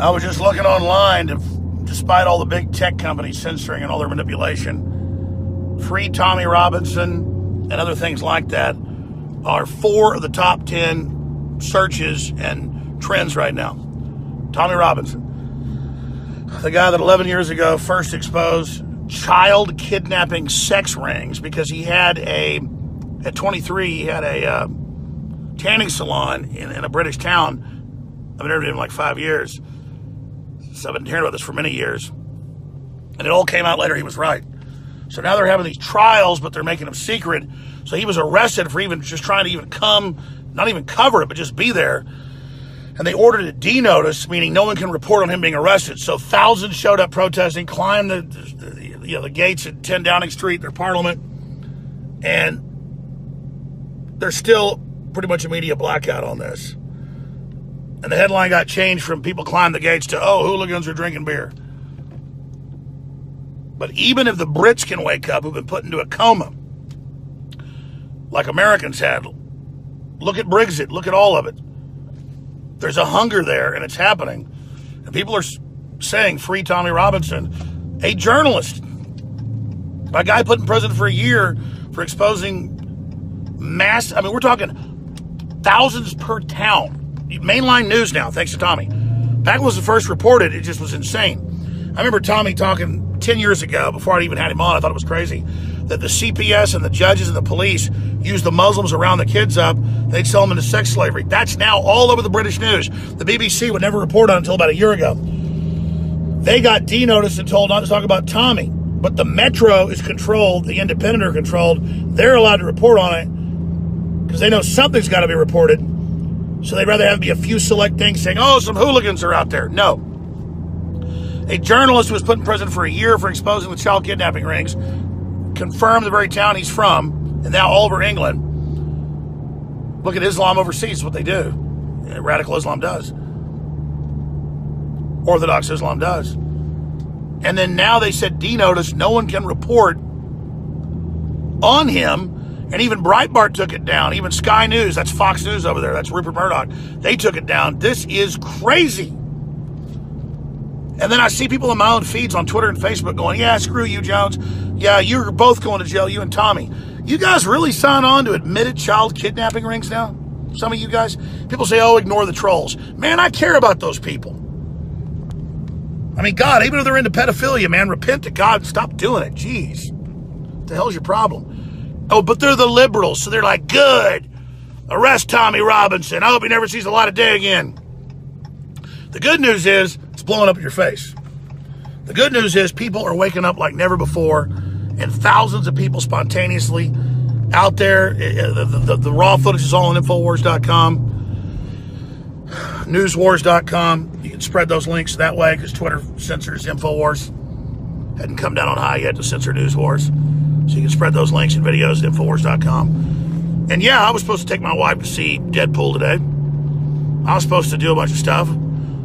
I was just looking online, despite all the big tech companies censoring and all their manipulation, Free Tommy Robinson and other things like that are 4 of the top 10 searches and trends right now. Tommy Robinson, the guy that 11 years ago first exposed child kidnapping sex rings because at 23, he had a tanning salon in a British town. I've been interviewing him like 5 years. So I've been hearing about this for many years. And it all came out later he was right. So now they're having these trials, but they're making them secret. So he was arrested for even just trying to even come, not even cover it, but just be there. And they ordered a D-notice, meaning no one can report on him being arrested. So thousands showed up protesting, climbed the gates at 10 Downing Street, their parliament. And there's still pretty much a media blackout on this. And the headline got changed from people climbed the gates to, hooligans are drinking beer. But even if the Brits can wake up, who've been put into a coma, like Americans had, look at Brexit, look at all of it. There's a hunger there, and it's happening. And people are saying, Free Tommy Robinson, a journalist, a guy put in prison for a year for exposing we're talking thousands per town. Mainline news now, thanks to Tommy. Back when it was first reported, it just was insane. I remember Tommy talking 10 years ago, before I'd even had him on, I thought it was crazy, that the CPS and the judges and the police used the Muslims around the kids up, they'd sell them into sex slavery. That's now all over the British news. The BBC would never report on it until about a year ago. They got D-noticed and told not to talk about Tommy. But the Metro is controlled, the Independent are controlled. They're allowed to report on it because they know something's got to be reported. So they'd rather have be a few select things saying, some hooligans are out there. No. A journalist who was put in prison for a year for exposing the child kidnapping rings confirmed the very town he's from, and now all over England. Look at Islam overseas, is what they do. Radical Islam does. Orthodox Islam does. And then now they said D-notice, no one can report on him. And even Breitbart took it down. Even Sky News, that's Fox News over there, that's Rupert Murdoch. They took it down. This is crazy. And then I see people in my own feeds on Twitter and Facebook going, yeah, screw you, Jones. Yeah, you're both going to jail, you and Tommy. You guys really sign on to admitted child kidnapping rings now? Some of you guys? People say, ignore the trolls. Man, I care about those people. I mean, God, even if they're into pedophilia, man, repent to God and stop doing it. Jeez. What the hell's your problem? But they're the liberals, so they're like, good. Arrest Tommy Robinson. I hope he never sees the light of day again. The good news is, it's blowing up in your face. The good news is, people are waking up like never before, and thousands of people spontaneously out there. The raw footage is all on Infowars.com, Newswars.com. You can spread those links that way because Twitter censors Infowars. Hadn't come down on high yet to censor News Wars. So you can spread those links and videos at Infowars.com. And yeah, I was supposed to take my wife to see Deadpool today. I was supposed to do a bunch of stuff.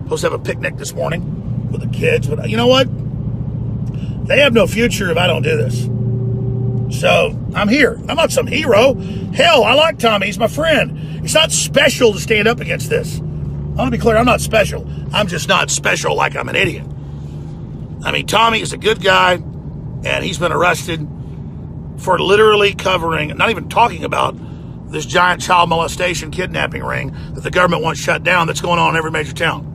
Supposed to have a picnic this morning with the kids. But you know what? They have no future if I don't do this. So I'm here. I'm not some hero. Hell, I like Tommy. He's my friend. It's not special to stand up against this. I want to be clear. I'm not special. I'm just not special like I'm an idiot. I mean, Tommy is a good guy, and he's been arrested for literally covering, not even talking about this giant child molestation kidnapping ring that the government wants shut down that's going on in every major town.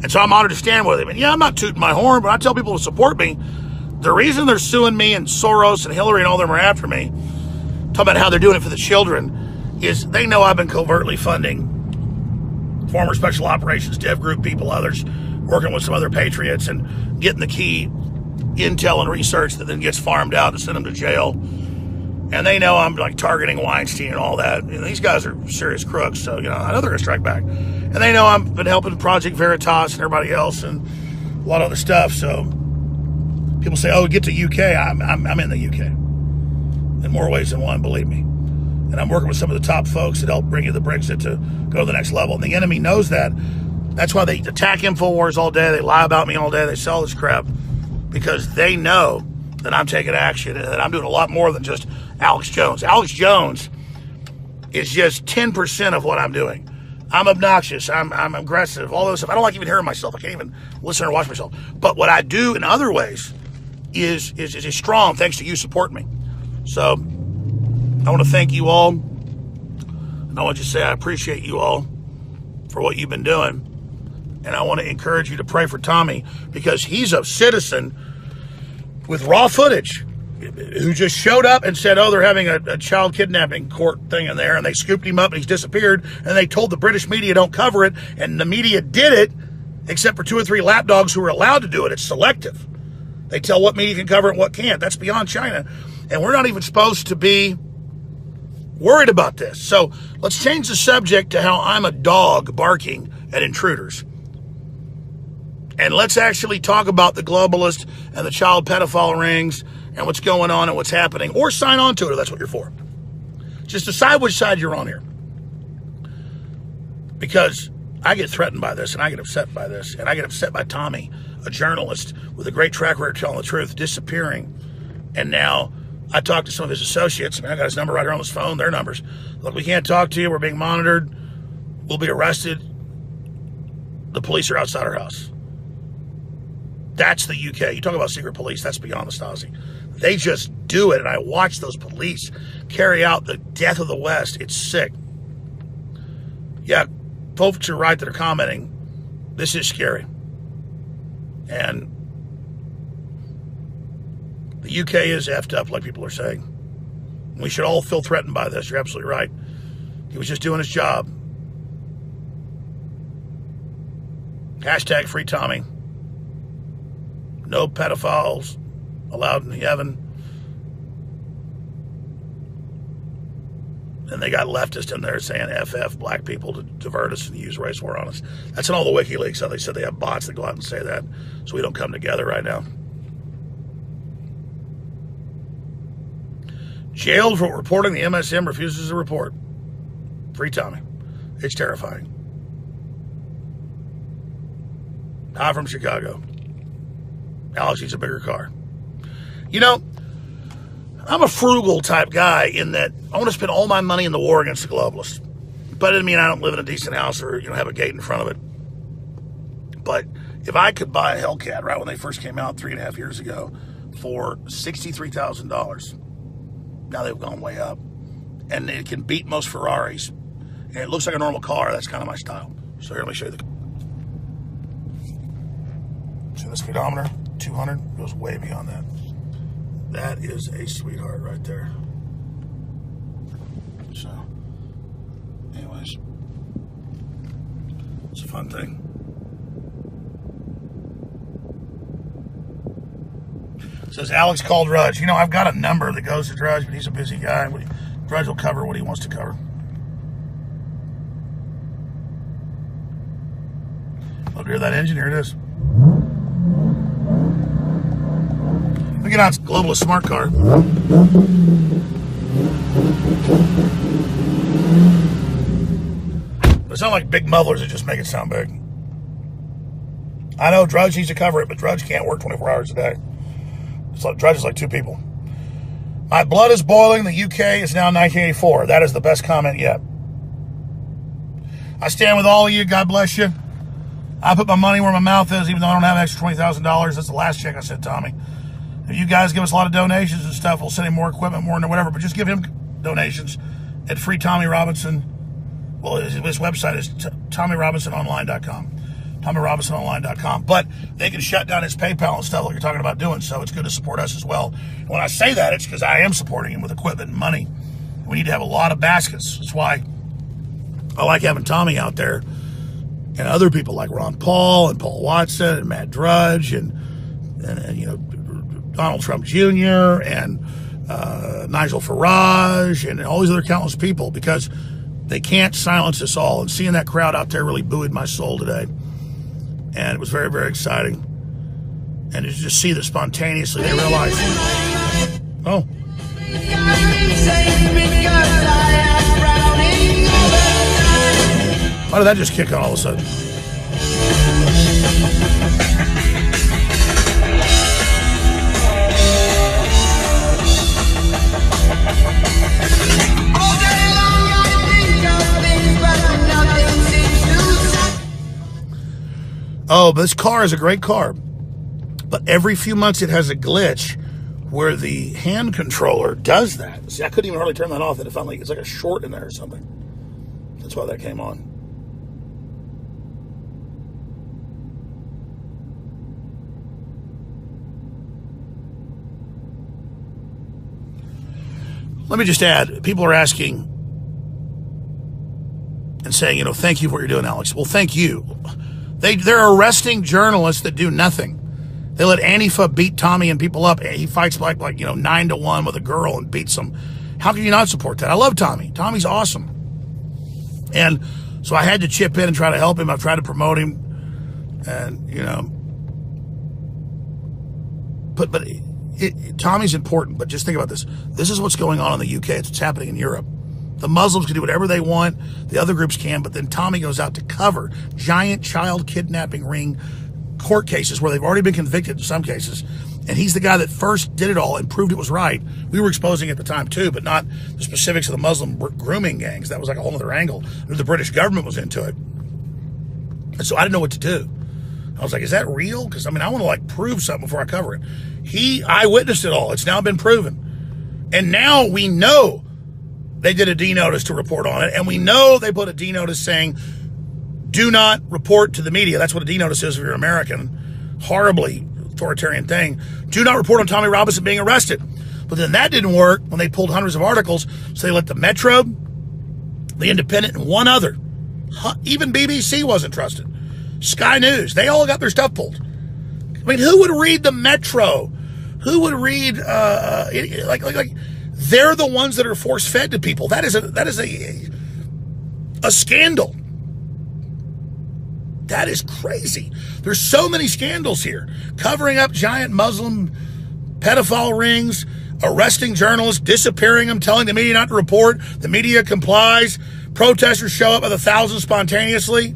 And so I'm honored to stand with him. And yeah, I'm not tooting my horn, but I tell people to support me. The reason they're suing me and Soros and Hillary and all them are after me, talking about how they're doing it for the children, is they know I've been covertly funding former special operations, dev group people, others, working with some other patriots and getting the key intel and research that then gets farmed out and sent them to jail. And they know I'm like targeting Weinstein and all that. And these guys are serious crooks, so I know they're gonna strike back. And they know I've been helping Project Veritas and everybody else and a lot of other stuff. So people say, get to UK. I'm in the UK in more ways than one, believe me. And I'm working with some of the top folks that help bring you the Brexit to go to the next level. And the enemy knows that. That's why they attack Infowars all day. They lie about me all day. They sell this crap because they know that I'm taking action and that I'm doing a lot more than just Alex Jones. Alex Jones is just 10% of what I'm doing. I'm obnoxious. I'm aggressive. All those stuff. I don't like even hearing myself. I can't even listen or watch myself. But what I do in other ways is strong thanks to you supporting me. So I want to thank you all. And I want to say I appreciate you all for what you've been doing. And I want to encourage you to pray for Tommy because he's a citizen with raw footage who just showed up and said, oh, they're having a child kidnapping court thing in there, and they scooped him up and he's disappeared, and they told the British media don't cover it, and the media did it, except for 2 or 3 lapdogs who are allowed to do it. It's selective. They tell what media can cover it and what can't. That's beyond China. And we're not even supposed to be worried about this. So let's change the subject to how I'm a dog barking at intruders. And let's actually talk about the globalist and the child pedophile rings and what's going on and what's happening, or sign on to it if that's what you're for. Just decide which side you're on here. Because I get threatened by this, and I get upset by this, and I get upset by Tommy, a journalist with a great track record telling the truth, disappearing. And now I talked to some of his associates. I mean, I got his number right here on his phone, their numbers. Look, we can't talk to you. We're being monitored. We'll be arrested. The police are outside our house. That's the UK. You talk about secret police, that's beyond the Stasi. They just do it, and I watch those police carry out the death of the West. It's sick. Yeah, folks are right that are commenting. This is scary. And the UK is effed up, like people are saying. We should all feel threatened by this. You're absolutely right. He was just doing his job. Hashtag free Tommy. No pedophiles allowed in heaven. And they got leftists in there saying FF black people to divert us and use race war on us. That's in all the WikiLeaks, how they said they have bots that go out and say that. So we don't come together right now. Jailed for reporting the MSM refuses to report. Free Tommy. It's terrifying. Hi from Chicago. Alex needs a bigger car. You know, I'm a frugal type guy in that I want to spend all my money in the war against the globalists. But it doesn't mean I don't live in a decent house or, have a gate in front of it. But if I could buy a Hellcat right when they first came out 3.5 years ago for $63,000, now they've gone way up. And it can beat most Ferraris. And it looks like a normal car. That's kind of my style. So here, let me show you see the speedometer? 200 goes way beyond that. That is a sweetheart right there. So, anyways, it's a fun thing. It says Alex called Drudge. I've got a number that goes to Drudge, but he's a busy guy. Drudge will cover what he wants to cover. Look, hear that engine? Here it is. Look at that globalist smart car. It's not like big mufflers that just make it sound big. I know Drudge needs to cover it, but Drudge can't work 24 hours a day. Drudge is like 2 people. My blood is boiling. The UK is now 1984. That is the best comment yet. I stand with all of you. God bless you. I put my money where my mouth is, even though I don't have an extra $20,000. That's the last check I sent Tommy. If you guys give us a lot of donations and stuff, we'll send him more equipment, more and whatever. But just give him donations at Free Tommy Robinson. Well, his website is TommyRobinsonOnline.com. TommyRobinsonOnline.com. But they can shut down his PayPal and stuff like you're talking about doing. So it's good to support us as well. And when I say that, it's because I am supporting him with equipment and money. We need to have a lot of baskets. That's why I like having Tommy out there. And other people like Ron Paul and Paul Watson and Matt Drudge and Donald Trump Jr. and Nigel Farage and all these other countless people, because they can't silence us all. And seeing that crowd out there really buoyed my soul today. And it was very, very exciting. And to just see that spontaneously they realized, oh. Why did that just kick on all of a sudden? All day long I think of things, but nothing seems Oh, this car is a great car. But every few months it has a glitch where the hand controller does that. See, I couldn't even hardly turn that off. It felt like it's like a short in there or something. That's why that came on. Let me just add, people are asking and saying, thank you for what you're doing, Alex. Well, thank you. They're arresting journalists that do nothing. They let Antifa beat Tommy and people up. He fights like 9-1 with a girl and beats them. How can you not support that? I love Tommy. Tommy's awesome. And so I had to chip in and try to help him. I've tried to promote him. And, but Tommy's important. But just think about this. This is what's going on in the UK. It's what's happening in Europe. The Muslims can do whatever they want. The other groups can. But then Tommy goes out to cover giant child kidnapping ring court cases where they've already been convicted in some cases. And he's the guy that first did it all and proved it was right. We were exposing it at the time too, but not the specifics of the Muslim grooming gangs. That was like a whole other angle. The British government was into it. And so I didn't know what to do. I was like, is that real? Because, I want to prove something before I cover it. I witnessed it all. It's now been proven. And now we know they did a D notice to report on it. And we know they put a D notice saying, do not report to the media. That's what a D notice is if you're American. Horribly authoritarian thing. Do not report on Tommy Robinson being arrested. But then that didn't work when they pulled hundreds of articles. So they let the Metro, the Independent, and one other. Even BBC wasn't trusted. Sky News. They all got their stuff pulled. Who would read the Metro? Who would read, they're the ones that are force-fed to people. That is a scandal. That is crazy. There's so many scandals here. Covering up giant Muslim pedophile rings, arresting journalists, disappearing them, telling the media not to report. The media complies. Protesters show up by the thousands spontaneously.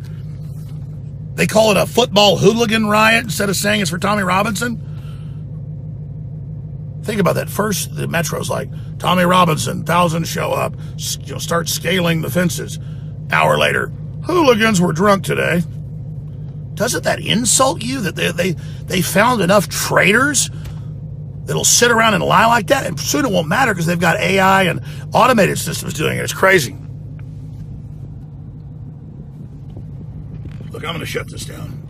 They call it a football hooligan riot instead of saying it's for Tommy Robinson. Think about that. First, the Metro's like, Tommy Robinson, thousands show up, start scaling the fences. Hour later, hooligans were drunk today. Doesn't that insult you that they found enough traitors that'll sit around and lie like that? And soon it won't matter because they've got AI and automated systems doing it. It's crazy. Look, I'm going to shut this down.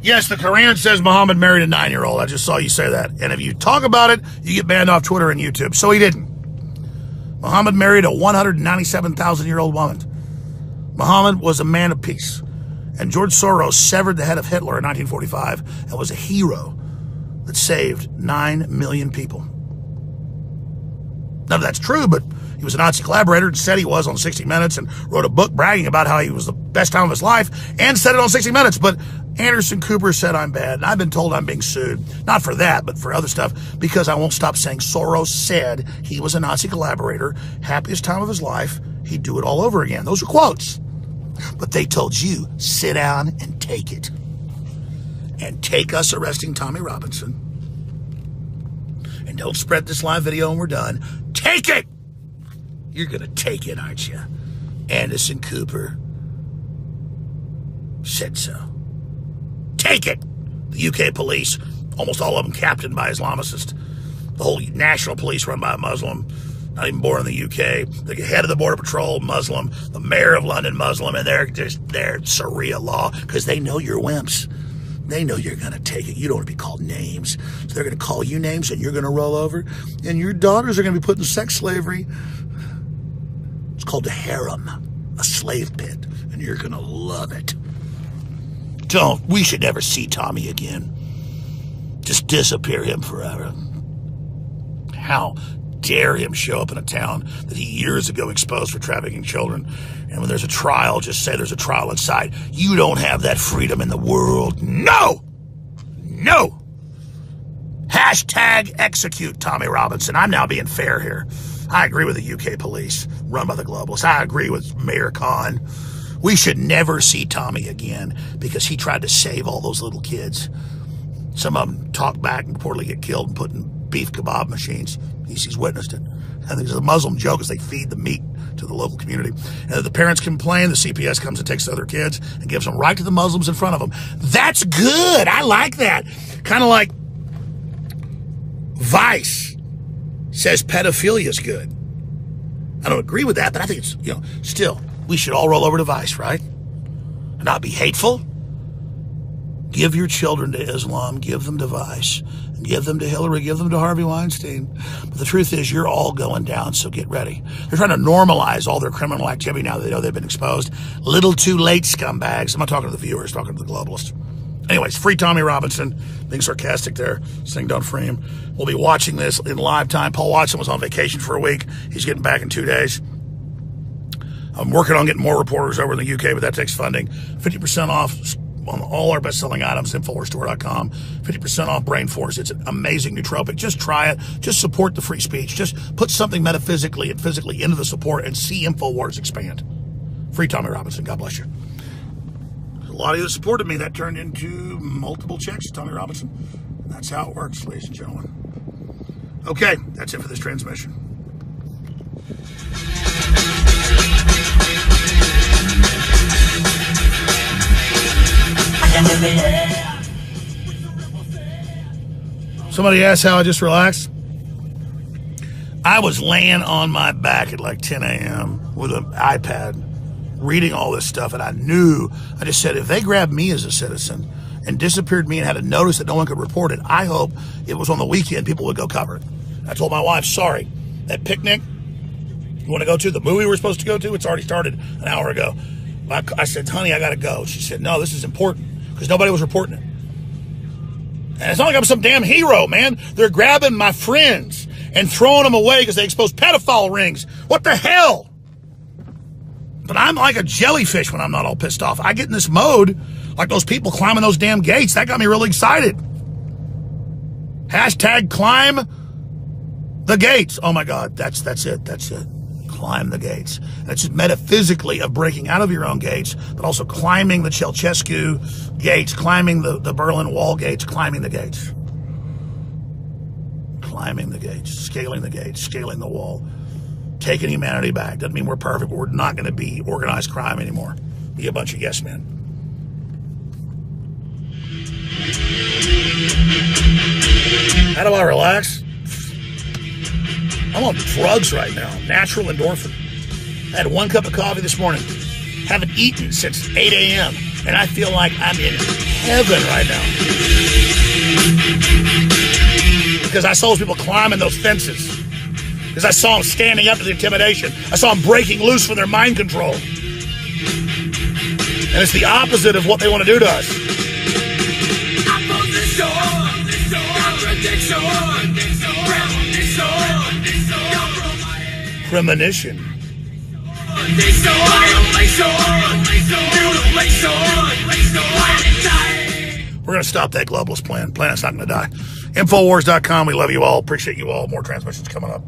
Yes, the Quran says Muhammad married a 9-year-old. I just saw you say that. And if you talk about it, you get banned off Twitter and YouTube. So he didn't. Muhammad married a 197,000-year-old woman. Muhammad was a man of peace. And George Soros severed the head of Hitler in 1945 and was a hero that saved 9 million people. None of that's true, but he was a Nazi collaborator and said he was on 60 Minutes and wrote a book bragging about how he was the best time of his life and said it on 60 Minutes. But Anderson Cooper said I'm bad, and I've been told I'm being sued. Not for that, but for other stuff, because I won't stop saying Soros said he was a Nazi collaborator, happiest time of his life, he'd do it all over again. Those are quotes. But they told you, sit down and take it. And take us arresting Tommy Robinson. And don't spread this live video and we're done. Take it! You're going to take it, aren't you? Anderson Cooper said so. Take it! The UK police, almost all of them captained by Islamicists. The whole national police run by a Muslim, not even born in the UK. The head of the Border Patrol, Muslim. The mayor of London, Muslim. And they're Sharia law because they know you're wimps. They know you're going to take it. You don't want to be called names. So they're going to call you names and you're going to roll over. And your daughters are going to be put in sex slavery. It's called a harem, a slave pit. And you're going to love it. We should never see Tommy again. Just disappear him forever. How dare him show up in a town that he years ago exposed for trafficking children. And when there's a trial, just say there's a trial inside. You don't have that freedom in the world. No! No! Hashtag execute Tommy Robinson. I'm now being fair here. I agree with the UK police, run by the globalists. I agree with Mayor Khan. We should never see Tommy again because he tried to save all those little kids. Some of them talk back and reportedly get killed and put in beef kebab machines. He's witnessed it. I think the Muslim joke is they feed the meat to the local community. And the parents complain, the CPS comes and takes the other kids and gives them right to the Muslims in front of them. That's good. I like that. Kind of like Vice says pedophilia is good. I don't agree with that, but I think it's, still, we should all roll over to Vice, right? And not be hateful. Give your children to Islam, give them to Vice, give them to Hillary, give them to Harvey Weinstein. But the truth is, you're all going down, so get ready. They're trying to normalize all their criminal activity now that they know they've been exposed. Little too late, scumbags. I'm not talking to the viewers, talking to the globalists. Anyways, free Tommy Robinson. Being sarcastic there, saying don't free him. We'll be watching this in live time. Paul Watson was on vacation for a week. He's getting back in 2 days. I'm working on getting more reporters over in the UK, but that takes funding. 50% off on all our best-selling items, InfoWarsStore.com. 50% off Brain Force. It's an amazing nootropic. Just try it. Just support the free speech. Just put something metaphysically and physically into the support and see InfoWars expand. Free Tommy Robinson. God bless you. A lot of you supported me. That turned into multiple checks to Tommy Robinson. That's how it works, ladies and gentlemen. Okay, that's it for this transmission. Somebody asked how I just relaxed. I was laying on my back at like 10 a.m. with an iPad, reading all this stuff, and I just said, if they grabbed me as a citizen and disappeared me and had a notice that no one could report it, I hope it was on the weekend people would go cover it. I told my wife, sorry, that picnic you want to go to, the movie we're supposed to go to, it's already started an hour ago. I said, honey, I got to go. She said, no, this is important, because nobody was reporting it. And it's not like I'm some damn hero, man. They're grabbing my friends and throwing them away because they exposed pedophile rings. What the hell? But I'm like a jellyfish when I'm not all pissed off. I get in this mode, like those people climbing those damn gates. That got me really excited. Hashtag climb the gates. Oh my God, that's it. Climb the gates. And it's just metaphysically of breaking out of your own gates, but also climbing the Ceausescu gates, climbing the Berlin Wall gates, climbing the gates. Climbing the gates, scaling the wall. Taking humanity back. Doesn't mean we're perfect, but we're not going to be organized crime anymore. Be a bunch of yes men. How do I relax? I'm on drugs right now. Natural endorphin. I had 1 cup of coffee this morning. Haven't eaten since 8 a.m. And I feel like I'm in heaven right now. Because I saw those people climbing those fences. Because I saw them standing up to the intimidation. I saw them breaking loose from their mind control. And it's the opposite of what they want to do to us. Premonition. We're going to stop that globalist plan. Planet's not going to die. Infowars.com. We love you all. Appreciate you all. More transmissions coming up.